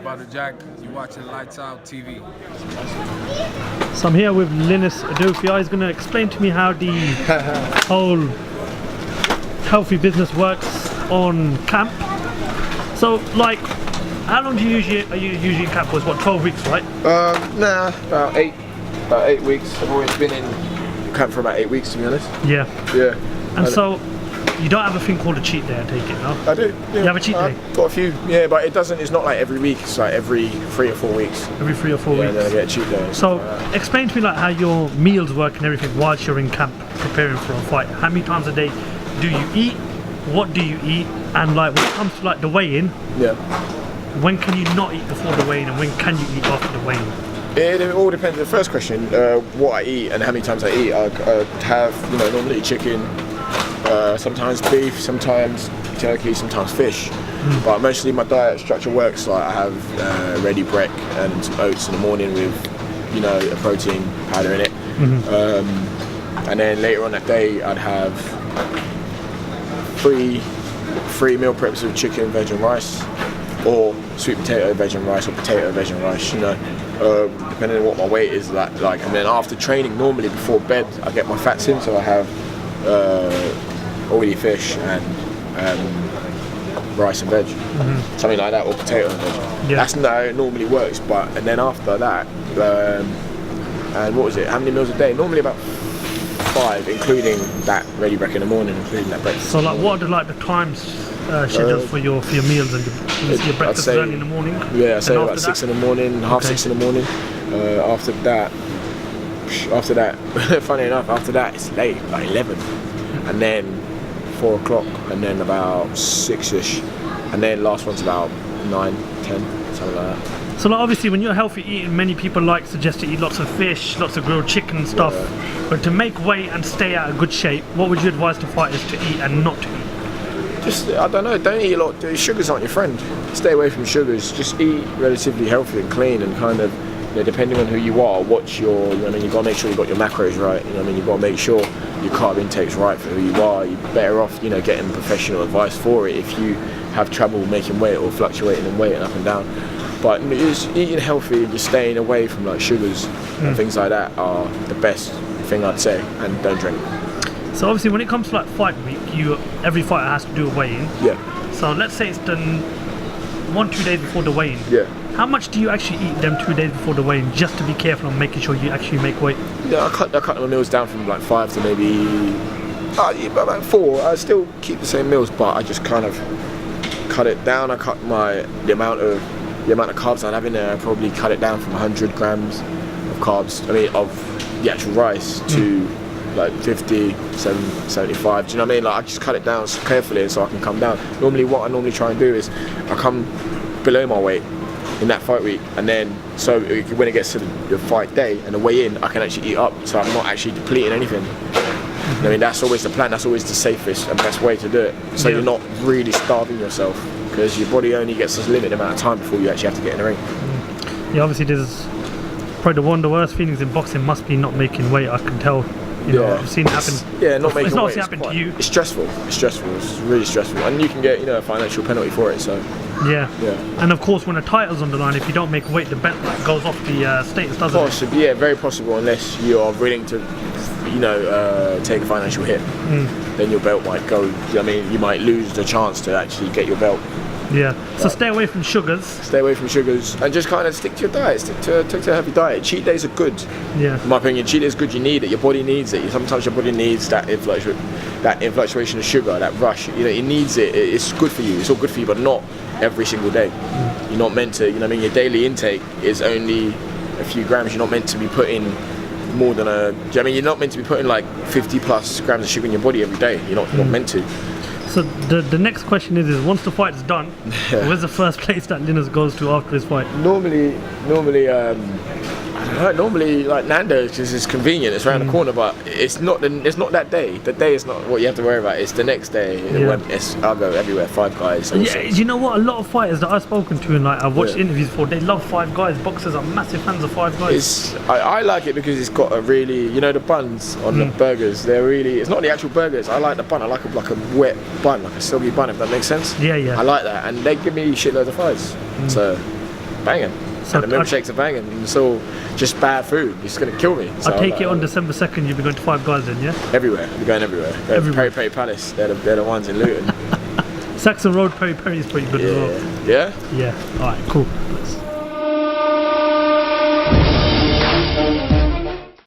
Brother Jack. You're watching Lights Out TV. So I'm here with Linus Udofia. He's going to explain to me how the whole healthy business works on camp. So, like, how long are you usually in camp for? It's what, 12 weeks, right? Nah, about eight weeks. I've always been in camp for about 8 weeks, to be honest. Yeah. Yeah. And so, you don't have a thing called a cheat day, I take it, no? I do. Yeah. You have a cheat day? Got a few, yeah, but it's not like every week. It's like every 3 or 4 weeks. Every 3 or 4 weeks. Yeah, then I get a cheat day. So, explain to me like how your meals work and everything whilst you're in camp preparing for a fight. How many times a day do you eat? What do you eat? And like when it comes to like the weigh-in, yeah. When can you not eat before the weigh-in and when can you eat after the weigh-in? It all depends. The first question, what I eat and how many times I eat. I have, normally chicken, sometimes beef, sometimes turkey, sometimes fish. But mostly my diet structure works like I have ready break and some oats in the morning with, a protein powder in it. And then later on that day, I'd have three meal preps of chicken, veg and rice, or sweet potato, veg and rice, or potato, veg and rice, depending on what my weight is like. And then after training, normally before bed, I get my fats in, so I have oily fish and rice and veg, something like that, or potato and veg. Yeah. That's how it normally works. And then after that, and what was it? How many meals a day? Normally about 5, including that ready break in the morning, including that breakfast. So like, what are the times schedules for your meals and your breakfast is early in the morning? Yeah, I say about 6 in the morning, half 6 in the morning. After that, funny enough, after that it's late, like 11, and then 4 o'clock, and then about 6ish, and then last one's about 9, 10, something like that. So like, obviously when you're healthy eating, many people suggest to eat lots of fish, lots of grilled chicken and stuff. Yeah. But to make weight and stay out of good shape, what would you advise to fighters to eat and not to eat? Just, I don't know, don't eat a lot. Sugars aren't your friend. Stay away from sugars. Just eat relatively healthy and clean, and kind of, depending on who you are, watch your, you've got to make sure you've got your macros right, you've got to make sure your carb intake's right for who you are. You're better off, getting professional advice for it if you have trouble making weight or fluctuating in weight and up and down. But just eating healthy and just staying away from like sugars and things like that are the best thing I'd say, and don't drink. So obviously when it comes to like fight week, every fighter has to do a weigh-in. Yeah. So let's say it's done 1-2 days before the weigh-in. Yeah. How much do you actually eat them 2 days before the weigh-in, just to be careful on making sure you actually make weight? Yeah, I cut my meals down from like 5 to maybe about 4. I still keep the same meals, but I just kind of cut it down. I cut the amount of carbs I'd have in there. I probably cut it down from 100 grams of carbs, of the actual rice, to like 50, 75, do you know what I mean? Like, I just cut it down carefully so I can come down. Normally what I try and do is I come below my weight in that fight week, and then so when it gets to the fight day and the weigh-in, I can actually eat up, so I'm not actually depleting anything. That's always the plan. That's always the safest and best way to do it, so you're not really starving yourself, because your body only gets a limited amount of time before you actually have to get in the ring. Yeah, obviously there's probably one of the worst feelings in boxing must be not making weight. I can tell. I've seen it happen. Not making weight. It's not happened to you. It's stressful. It's really stressful, and you can get a financial penalty for it. So. Yeah. And of course, when a title's on the line, if you don't make weight, the belt goes off the status, doesn't it? Yeah, very possible, unless you are willing to, take a financial hit. Then your belt might go. You might lose the chance to actually get your belt. Yeah. So stay away from sugars. Stay away from sugars, and just kind of stick to your diet. Stick to a healthy diet. Cheat days are good. Yeah. In my opinion, cheat days are good. You need it. Your body needs it. Sometimes your body needs that influctuation of sugar, that rush. It needs it. It's good for you. It's all good for you, but not every single day. You're not meant to. Your daily intake is only a few grams. You're not meant to be putting more than you're not meant to be putting like 50 plus grams of sugar in your body every day. You're not meant to. So the next question is once the fight's done, where's the first place that Linus goes to after his fight? Normally normally like Nando's, because it's convenient, it's around the corner, but it's not that day. The day is not what you have to worry about. It's the next day. I'll go everywhere. Five Guys. Yeah, you know what? A lot of fighters that I've spoken to and I've watched interviews for, they love Five Guys. Boxers are massive fans of Five Guys. I like it because it's got a really, the buns on the burgers. They're really. It's not the actual burgers. I like the bun. I like a wet bun, like a soggy bun. If that makes sense. Yeah. I like that, and they give me shitloads of fries. So. banging. So And the milkshakes are banging. And it's all just bad food. It's gonna kill me. So I take it on December 2nd you'll be going to Five Guys then, yeah? Everywhere. We're going everywhere. Everywhere. Peri Peri Palace. They're the ones in Luton. Saxon Road Peri Peri is pretty good as well. Yeah. Yeah, alright, cool.